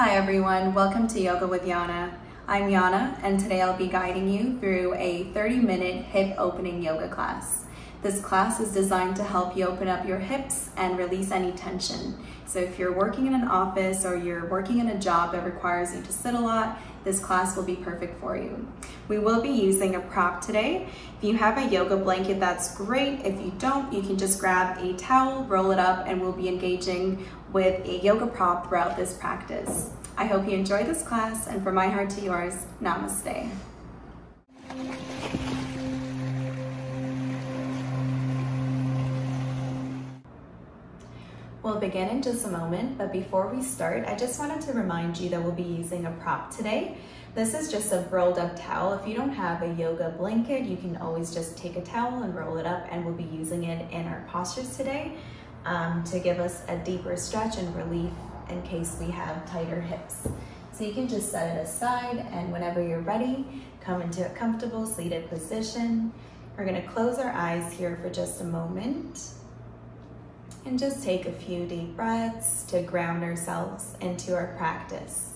Hi everyone, welcome to Yoga with Yana. I'm Yana and today I'll be guiding you through a 30-minute hip opening yoga class. This class is designed to help you open up your hips and release any tension. So if you're working in an office or you're working in a job that requires you to sit a lot, this class will be perfect for you. We will be using a prop today. If you have a yoga blanket, that's great. If you don't, you can just grab a towel, roll it up, and we'll be engaging with a yoga prop throughout this practice. I hope you enjoy this class, and from my heart to yours, namaste. We'll begin in just a moment, but before we start, I just wanted to remind you that we'll be using a prop today. This is just a rolled up towel. If you don't have a yoga blanket, you can always just take a towel and roll it up, and we'll be using it in our postures today to give us a deeper stretch and relief in case we have tighter hips. So you can just set it aside, and whenever you're ready, come into a comfortable seated position. We're gonna close our eyes here for just a moment and just take a few deep breaths to ground ourselves into our practice.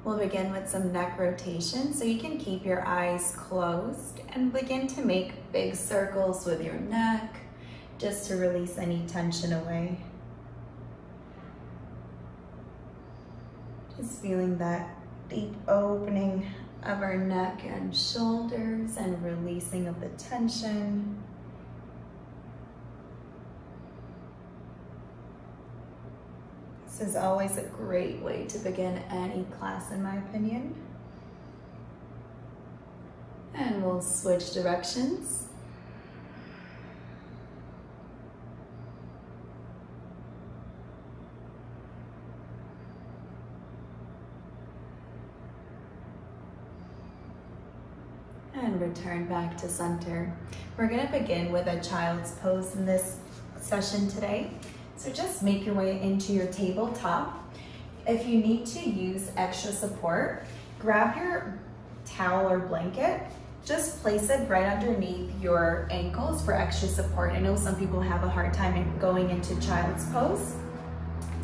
We'll begin with some neck rotation, so you can keep your eyes closed and begin to make big circles with your neck just to release any tension away. Just feeling that deep opening of our neck and shoulders and releasing of the tension. This is always a great way to begin any class, in my opinion. And we'll switch directions. And return back to center. We're going to begin with a child's pose in this session today. So just make your way into your tabletop. If you need to use extra support, grab your towel or blanket, just place it right underneath your ankles for extra support. I know some people have a hard time going into child's pose.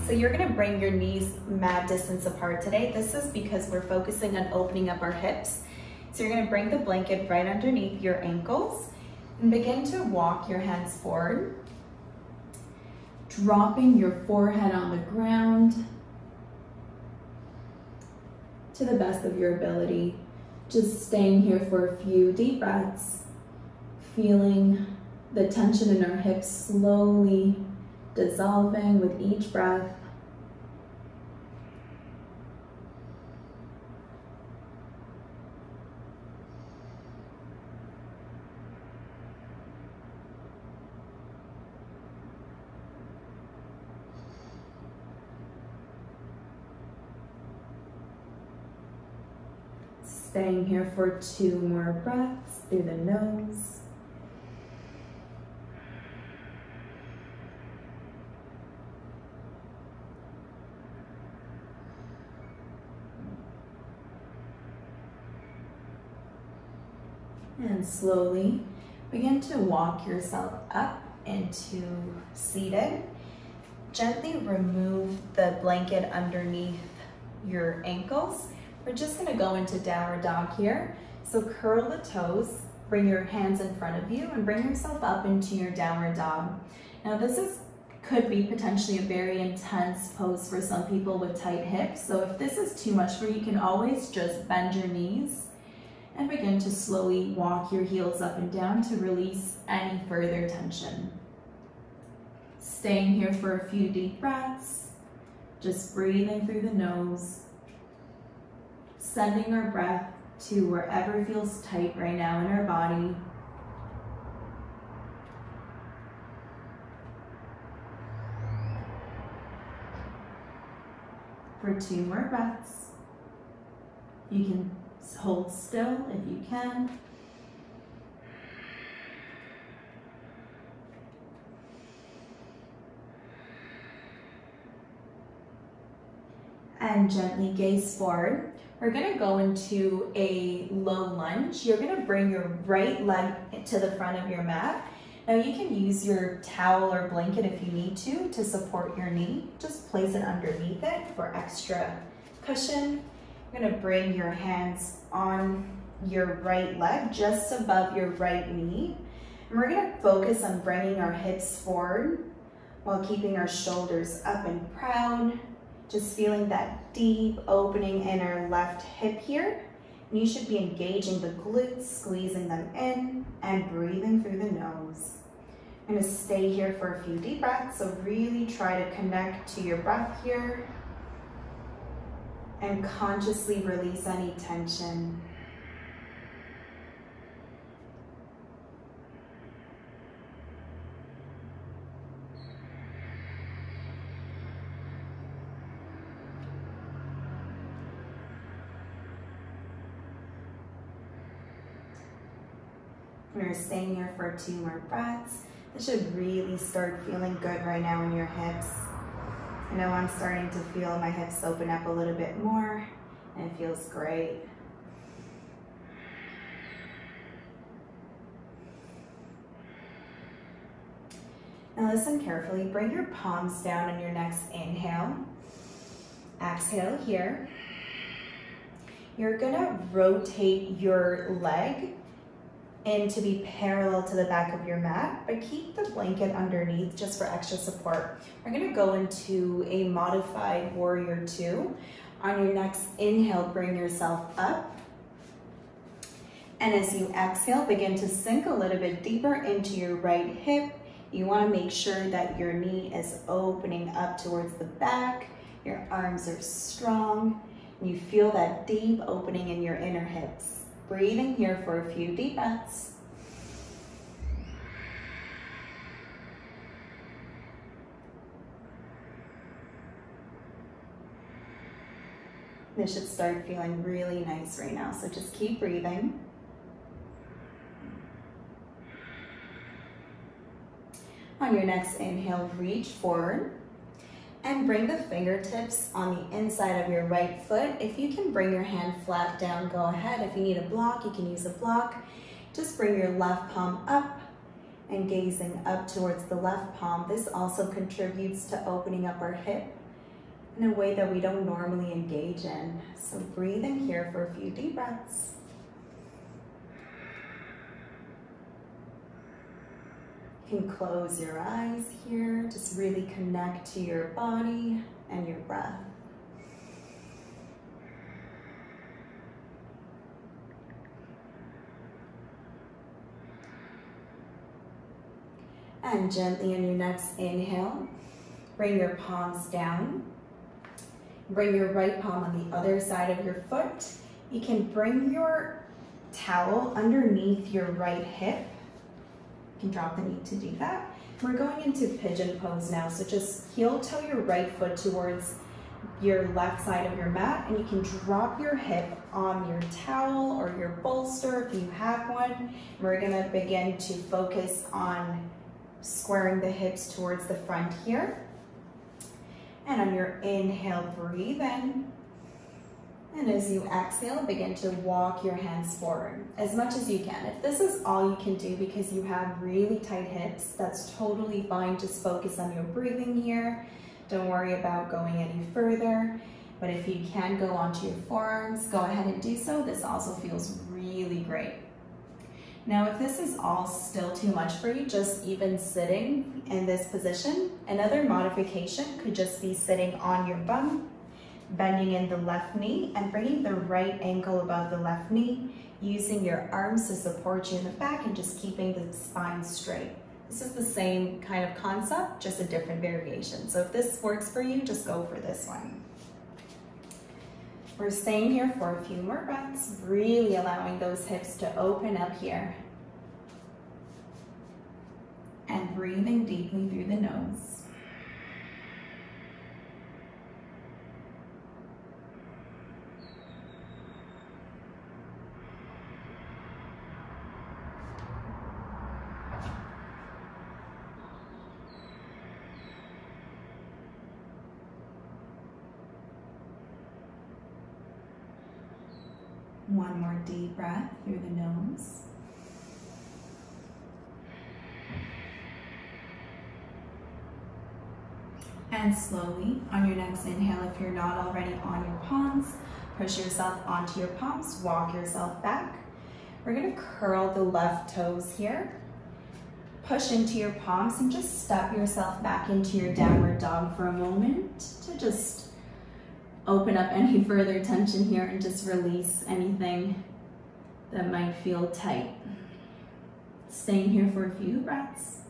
So you're gonna bring your knees mat distance apart today. This is because we're focusing on opening up our hips. So you're gonna bring the blanket right underneath your ankles and begin to walk your hands forward, dropping your forehead on the ground to the best of your ability. Just staying here for a few deep breaths, feeling the tension in our hips slowly dissolving with each breath. Staying here for 2 more breaths through the nose. And slowly begin to walk yourself up into seated. Gently remove the blanket underneath your ankles. We're just gonna go into downward dog here. So curl the toes, bring your hands in front of you, and bring yourself up into your downward dog. Now could be potentially a very intense pose for some people with tight hips. So if this is too much for you, you can always just bend your knees and begin to slowly walk your heels up and down to release any further tension. Staying here for a few deep breaths, just breathing through the nose, sending our breath to wherever feels tight right now in our body. For 2 more breaths. You can hold still if you can. And gently gaze forward. We're gonna go into a low lunge. You're gonna bring your right leg to the front of your mat. Now you can use your towel or blanket if you need to support your knee. Just place it underneath it for extra cushion. You're gonna bring your hands on your right leg, just above your right knee. And we're gonna focus on bringing our hips forward while keeping our shoulders up and proud. Just feeling that deep opening in our left hip here. And you should be engaging the glutes, squeezing them in and breathing through the nose. I'm gonna stay here for a few deep breaths, so really try to connect to your breath here and consciously release any tension. We're staying here for 2 more breaths. This should really start feeling good right now in your hips. I know I'm starting to feel my hips open up a little bit more, and it feels great. Now listen carefully. Bring your palms down on your next inhale. Exhale here. You're gonna rotate your leg and to be parallel to the back of your mat, but keep the blanket underneath just for extra support. We're gonna go into a modified warrior 2. On your next inhale, bring yourself up. And as you exhale, begin to sink a little bit deeper into your right hip. You wanna make sure that your knee is opening up towards the back, your arms are strong, and you feel that deep opening in your inner hips. Breathing here for a few deep breaths. This should start feeling really nice right now, so just keep breathing. On your next inhale, reach forward. And bring the fingertips on the inside of your right foot. If you can bring your hand flat down, go ahead. If you need a block, you can use a block. Just bring your left palm up and gazing up towards the left palm. This also contributes to opening up our hip in a way that we don't normally engage in. So breathe in here for a few deep breaths. You can close your eyes here, just really connect to your body and your breath. And gently on your next inhale, bring your palms down. Bring your right palm on the other side of your foot. You can bring your towel underneath your right hip. You can drop the knee to do that. We're going into pigeon pose now, so just heel toe your right foot towards your left side of your mat, and you can drop your hip on your towel or your bolster if you have one. We're gonna begin to focus on squaring the hips towards the front here. And on your inhale, breathe in. And as you exhale, begin to walk your hands forward as much as you can. If this is all you can do because you have really tight hips, that's totally fine. Just focus on your breathing here. Don't worry about going any further. But if you can go onto your forearms, go ahead and do so. This also feels really great. Now, if this is all still too much for you, just even sitting in this position, another modification could just be sitting on your bum, bending in the left knee and bringing the right ankle above the left knee, using your arms to support you in the back and just keeping the spine straight. This is the same kind of concept, just a different variation. So if this works for you, just go for this one. We're staying here for a few more breaths, really allowing those hips to open up here. And breathing deeply through the nose. One more deep breath through the nose. And slowly, on your next inhale, if you're not already on your palms, push yourself onto your palms, walk yourself back. We're gonna curl the left toes here. Push into your palms and just step yourself back into your downward dog for a moment to just open up any further tension here and just release anything that might feel tight. Staying here for a few breaths.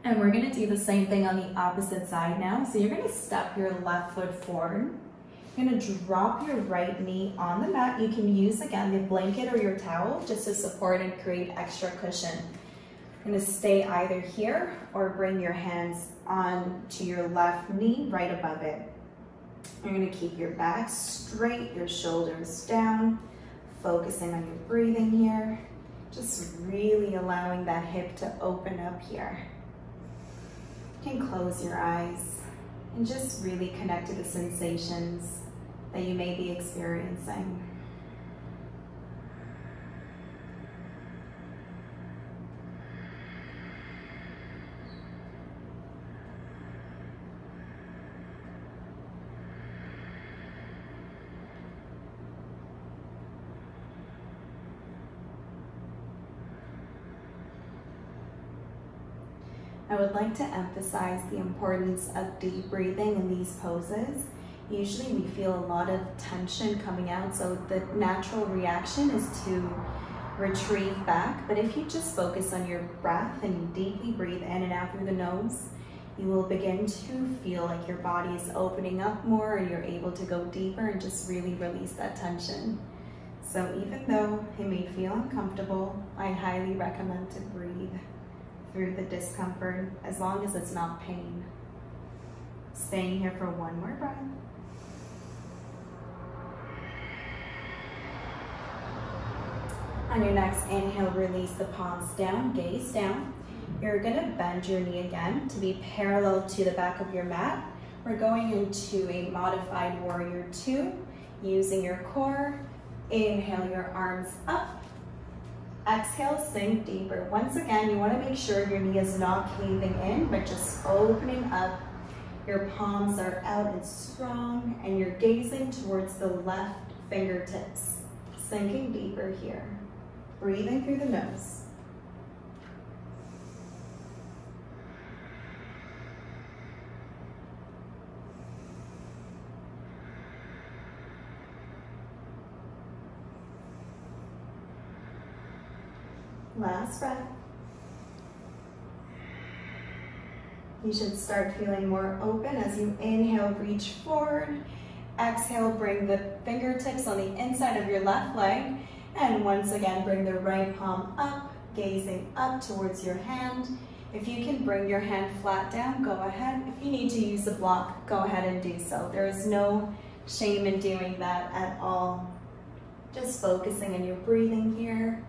And we're gonna do the same thing on the opposite side now. So you're gonna step your left foot forward. You're gonna drop your right knee on the mat. You can use, again, the blanket or your towel just to support and create extra cushion. You're gonna stay either here or bring your hands on to your left knee right above it. You're gonna keep your back straight, your shoulders down, focusing on your breathing here. Just really allowing that hip to open up here. You can close your eyes and just really connect to the sensations that you may be experiencing. I would like to emphasize the importance of deep breathing in these poses. Usually we feel a lot of tension coming out, so the natural reaction is to retrieve back. But if you just focus on your breath and you deeply breathe in and out through the nose, you will begin to feel like your body is opening up more and you're able to go deeper and just really release that tension. So even though it may feel uncomfortable, I highly recommend to breathe through the discomfort as long as it's not pain. Staying here for one more breath. On your next inhale, release the palms down, gaze down. You're gonna bend your knee again to be parallel to the back of your mat. We're going into a modified warrior 2, using your core. Inhale your arms up. Exhale, sink deeper. Once again, you wanna make sure your knee is not caving in, but just opening up. Your palms are out and strong, and you're gazing towards the left fingertips. Sinking deeper here. Breathing through the nose. Last breath. You should start feeling more open as you inhale, reach forward. Exhale, bring the fingertips on the inside of your left leg. And once again, bring the right palm up, gazing up towards your hand. If you can bring your hand flat down, go ahead. If you need to use a block, go ahead and do so. There is no shame in doing that at all. Just focusing on your breathing here.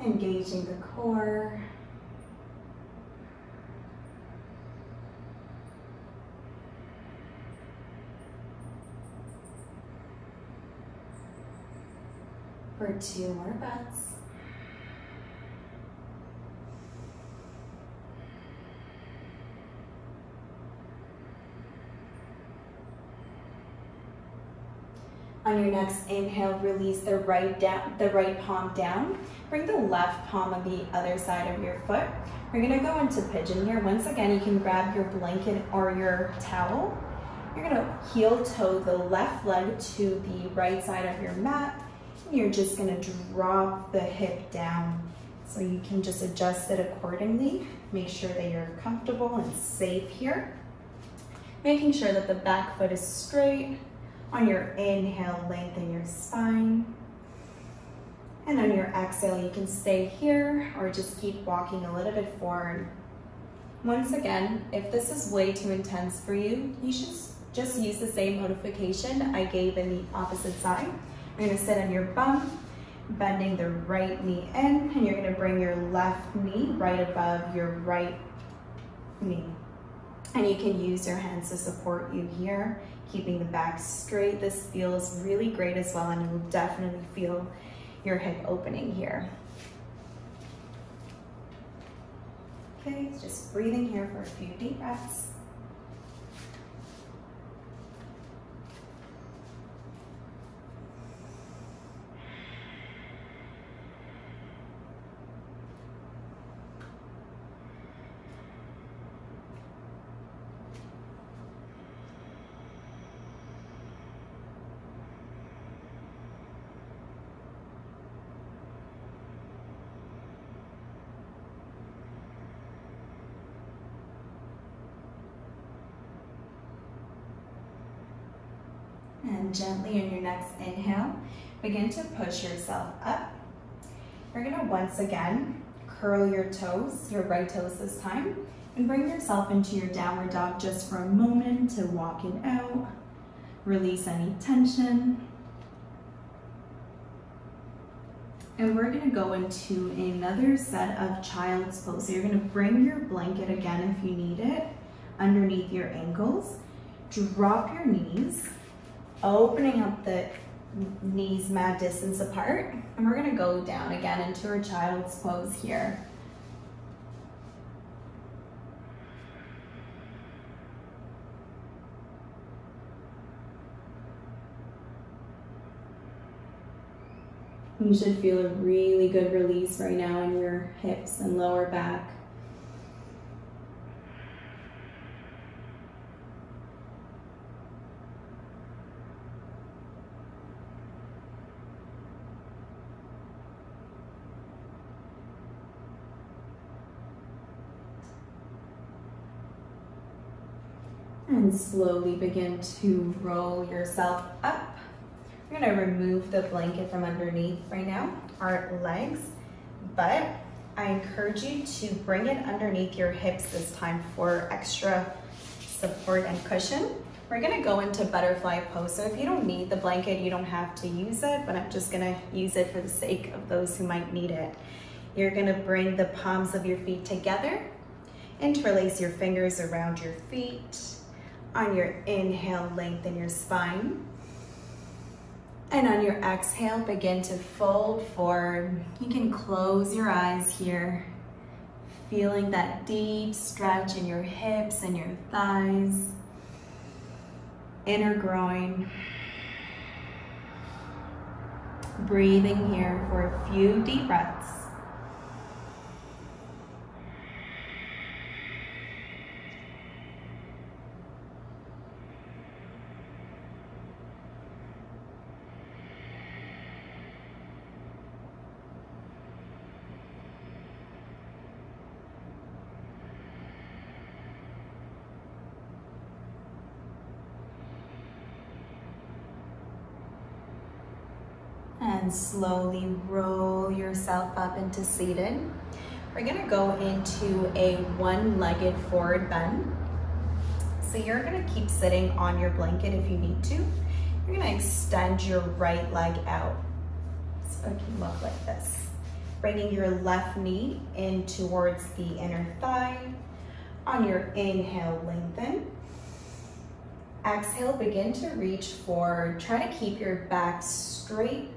Engaging the core. For 2 more breaths. On your next inhale, release the right palm down. Bring the left palm on the other side of your foot. We're gonna go into pigeon here. Once again, you can grab your blanket or your towel. You're gonna heel toe the left leg to the right side of your mat. You're just gonna drop the hip down. So you can just adjust it accordingly. Make sure that you're comfortable and safe here. Making sure that the back foot is straight. On your inhale, lengthen your spine. And on your exhale, you can stay here or just keep walking a little bit forward. Once again, if this is way too intense for you, you should just use the same modification I gave in the opposite side. You're gonna sit on your bum, bending the right knee in, and you're gonna bring your left knee right above your right knee. And you can use your hands to support you here, keeping the back straight. This feels really great as well, and you'll definitely feel your hip opening here. Okay, just breathing here for a few deep breaths. And gently on your next inhale, begin to push yourself up. You're gonna once again curl your toes, your right toes this time, and bring yourself into your downward dog just for a moment to walk it out. Release any tension. And we're gonna go into another set of child's pose. So you're gonna bring your blanket again if you need it, underneath your ankles. Drop your knees, opening up the knees mad distance apart, and we're gonna go down again into our child's pose here. You should feel a really good release right now in your hips and lower back. And slowly begin to roll yourself up. We're gonna remove the blanket from underneath right now, our legs, but I encourage you to bring it underneath your hips this time for extra support and cushion. We're gonna go into butterfly pose. So if you don't need the blanket, you don't have to use it, but I'm just gonna use it for the sake of those who might need it. You're gonna bring the palms of your feet together, interlace your fingers around your feet. On your inhale, lengthen your spine. And on your exhale, begin to fold forward. You can close your eyes here, feeling that deep stretch in your hips and your thighs, inner groin. Breathing here for a few deep breaths. And slowly roll yourself up into seated. We're gonna go into a one-legged forward bend. So you're gonna keep sitting on your blanket if you need to. You're gonna extend your right leg out. So it can look like this. Bringing your left knee in towards the inner thigh. On your inhale, lengthen. Exhale, begin to reach forward. Try to keep your back straight.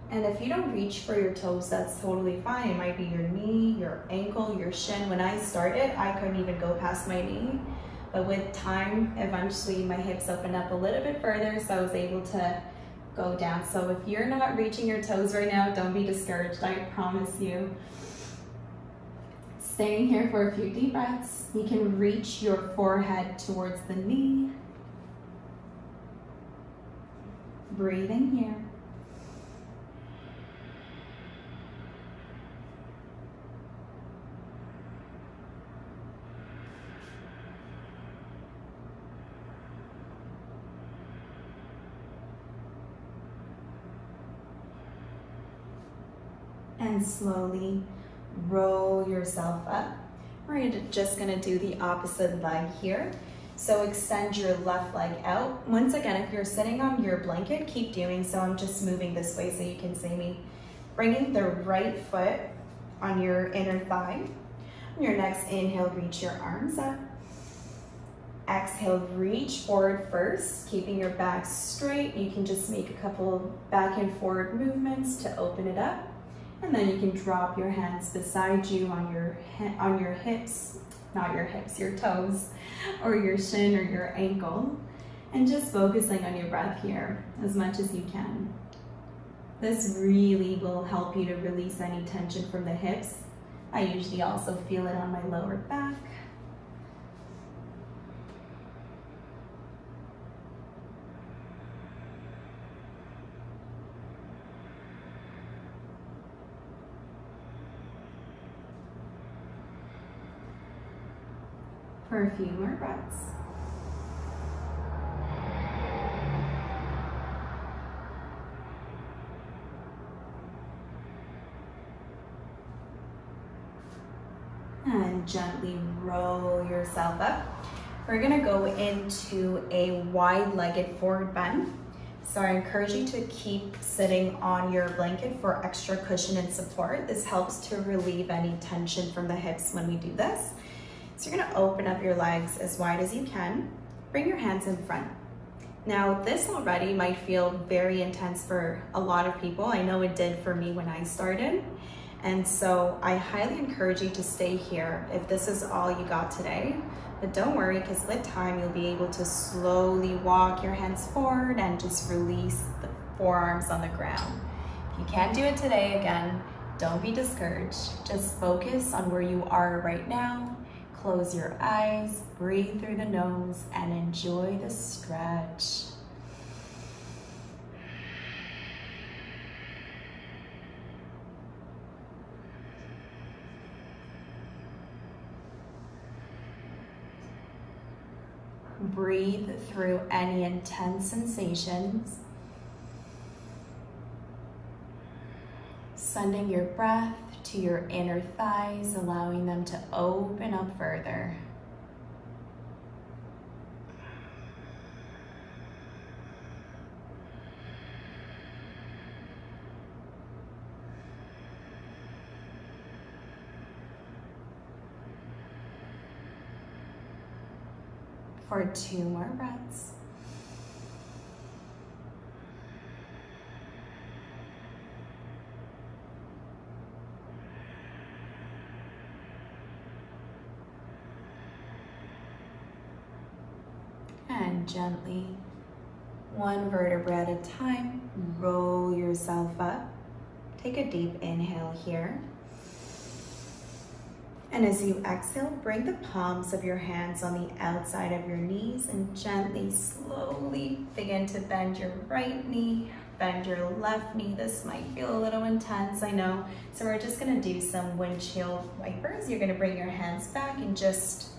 And if you don't reach for your toes, that's totally fine. It might be your knee, your ankle, your shin. When I started, I couldn't even go past my knee. But with time, eventually my hips opened up a little bit further, so I was able to go down. So if you're not reaching your toes right now, don't be discouraged, I promise you. Staying here for a few deep breaths. You can reach your forehead towards the knee. Breathing here. And slowly roll yourself up. We're just gonna do the opposite leg here. So extend your left leg out. Once again, if you're sitting on your blanket, keep doing so. I'm just moving this way so you can see me. Bringing the right foot on your inner thigh. On your next inhale, reach your arms up. Exhale, reach forward first, keeping your back straight. You can just make a couple back and forward movements to open it up. And then you can drop your hands beside you on your hips, not your hips, your toes, or your shin or your ankle. And just focusing on your breath here as much as you can. This really will help you to release any tension from the hips. I usually also feel it on my lower back. For a few more breaths. And gently roll yourself up. We're gonna go into a wide-legged forward bend. So I encourage you to keep sitting on your blanket for extra cushion and support. This helps to relieve any tension from the hips when we do this. So you're gonna open up your legs as wide as you can. Bring your hands in front. Now this already might feel very intense for a lot of people. I know it did for me when I started. And so I highly encourage you to stay here if this is all you got today. But don't worry, because with time you'll be able to slowly walk your hands forward and just release the forearms on the ground. If you can't do it today, again, don't be discouraged. Just focus on where you are right now. Close your eyes, breathe through the nose, and enjoy the stretch. Breathe through any intense sensations. Sending your breath to your inner thighs, allowing them to open up further. For 2 more breaths. And gently, one vertebra at a time, roll yourself up. Take a deep inhale here. And as you exhale, bring the palms of your hands on the outside of your knees and gently, slowly begin to bend your right knee, bend your left knee. This might feel a little intense, I know. So we're just gonna do some windshield wipers. You're gonna bring your hands back and just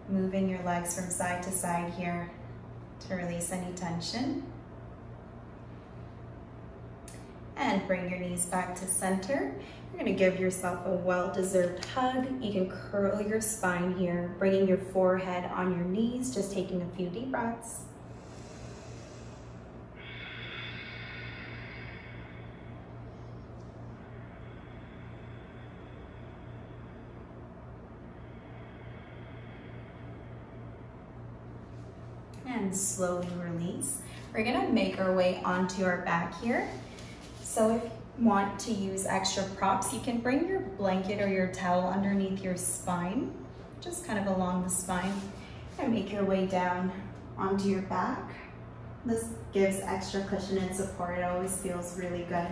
moving your legs from side to side here to release any tension. And bring your knees back to center. You're gonna give yourself a well-deserved hug. You can curl your spine here, bringing your forehead on your knees, just taking a few deep breaths. And slowly release. We're gonna make our way onto our back here. So if you want to use extra props, you can bring your blanket or your towel underneath your spine, just kind of along the spine, and make your way down onto your back. This gives extra cushion and support. It always feels really good.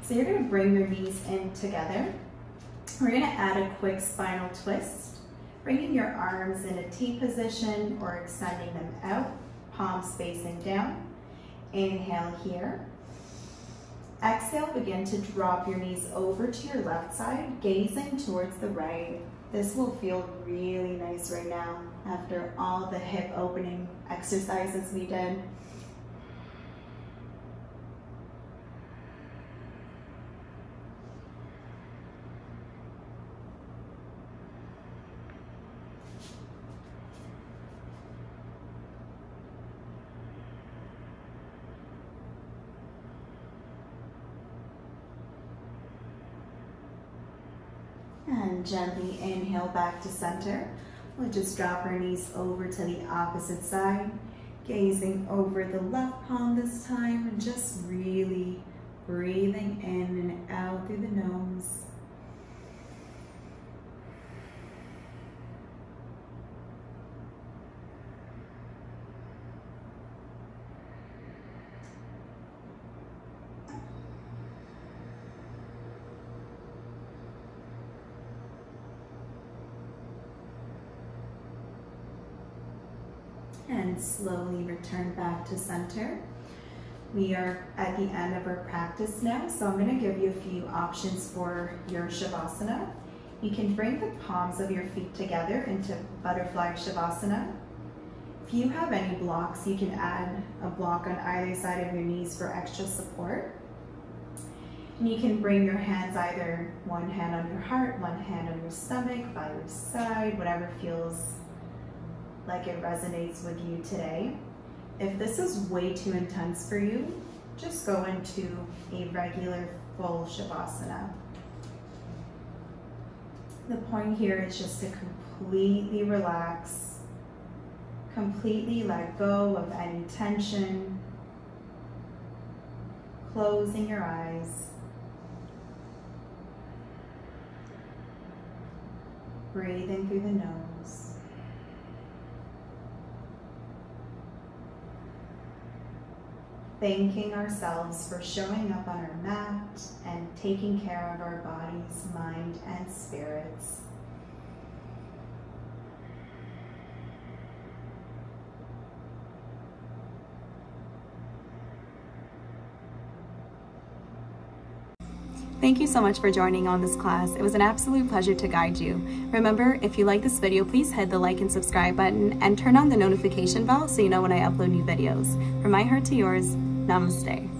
So you're gonna bring your knees in together. We're gonna add a quick spinal twist, bringing your arms in a T position or extending them out, palms facing down. Inhale here. Exhale, begin to drop your knees over to your left side, gazing towards the right. This will feel really nice right now after all the hip opening exercises we did. And gently inhale back to center. We'll just drop our knees over to the opposite side, gazing over the left palm this time, and just really breathing in and out through the nose. And slowly return back to center. We are at the end of our practice now, so I'm going to give you a few options for your Shavasana. You can bring the palms of your feet together into Butterfly Shavasana. If you have any blocks, you can add a block on either side of your knees for extra support. And you can bring your hands, either one hand on your heart, one hand on your stomach, by your side, whatever feels like it resonates with you today. If this is way too intense for you, just go into a regular full Shavasana. The point here is just to completely relax, completely let go of any tension, closing your eyes, breathing through the nose. Thanking ourselves for showing up on our mat and taking care of our bodies, mind, and spirits. Thank you so much for joining on this class. It was an absolute pleasure to guide you. Remember, if you like this video, please hit the like and subscribe button and turn on the notification bell so you know when I upload new videos. From my heart to yours, namaste.